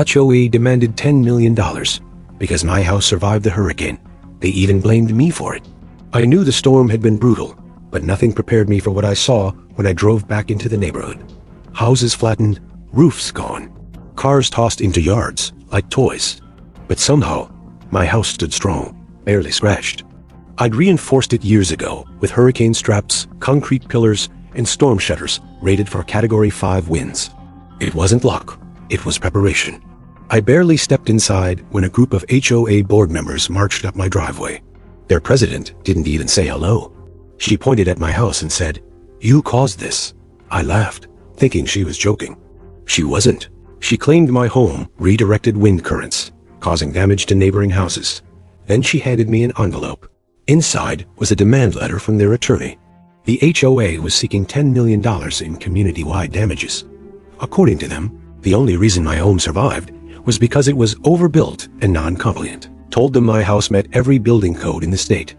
HOA demanded $10 million because my house survived the hurricane. They even blamed me for it. I knew the storm had been brutal, but nothing prepared me for what I saw when I drove back into the neighborhood. Houses flattened, roofs gone, cars tossed into yards like toys. But somehow, my house stood strong, barely scratched. I'd reinforced it years ago with hurricane straps, concrete pillars, and storm shutters rated for Category 5 winds. It wasn't luck, it was preparation. I barely stepped inside when a group of HOA board members marched up my driveway. Their president didn't even say hello. She pointed at my house and said, "You caused this." I laughed, thinking she was joking. She wasn't. She claimed my home redirected wind currents, causing damage to neighboring houses. Then she handed me an envelope. Inside was a demand letter from their attorney. The HOA was seeking $10 million in community-wide damages. According to them, the only reason my home survived was because it was overbuilt and non-compliant. Told them my house met every building code in the state.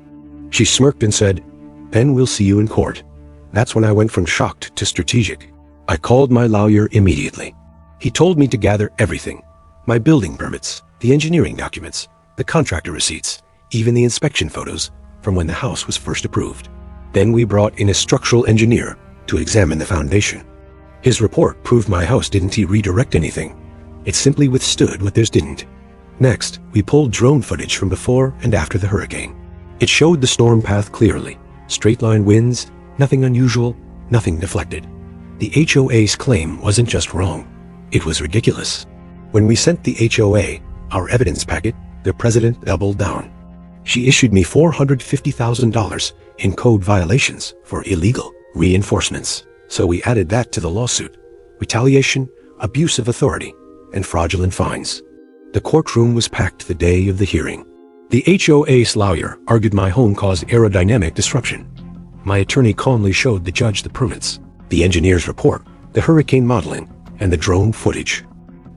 She smirked and said, "Then we'll see you in court." That's when I went from shocked to strategic. I called my lawyer immediately. He told me to gather everything: my building permits, the engineering documents, the contractor receipts, even the inspection photos from when the house was first approved. Then we brought in a structural engineer to examine the foundation. His report proved my house didn't redirect anything. It simply withstood what theirs didn't. Next, we pulled drone footage from before and after the hurricane. It showed the storm path clearly. Straight-line winds, nothing unusual, nothing deflected. The HOA's claim wasn't just wrong, it was ridiculous. When we sent the HOA our evidence packet, the president doubled down. She issued me $450,000 in code violations for illegal reinforcements. So we added that to the lawsuit: retaliation, abuse of authority, and fraudulent fines. The courtroom was packed the day of the hearing. The HOA's lawyer argued my home caused aerodynamic disruption. My attorney calmly showed the judge the permits, the engineer's report, the hurricane modeling, and the drone footage.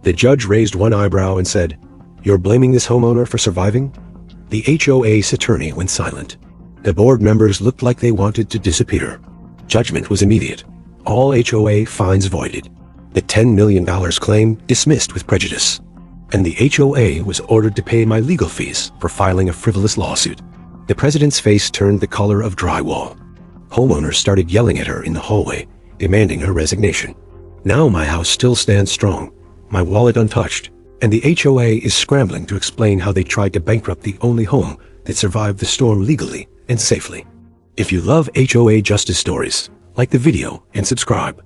The judge raised one eyebrow and said, "You're blaming this homeowner for surviving?" The HOA's attorney went silent. The board members looked like they wanted to disappear. Judgment was immediate. All HOA fines voided. The $10 million claim dismissed with prejudice. And the HOA was ordered to pay my legal fees for filing a frivolous lawsuit. The president's face turned the color of drywall. Homeowners started yelling at her in the hallway, demanding her resignation. Now my house still stands strong, my wallet untouched, and the HOA is scrambling to explain how they tried to bankrupt the only home that survived the storm legally and safely. If you love HOA justice stories, like the video and subscribe.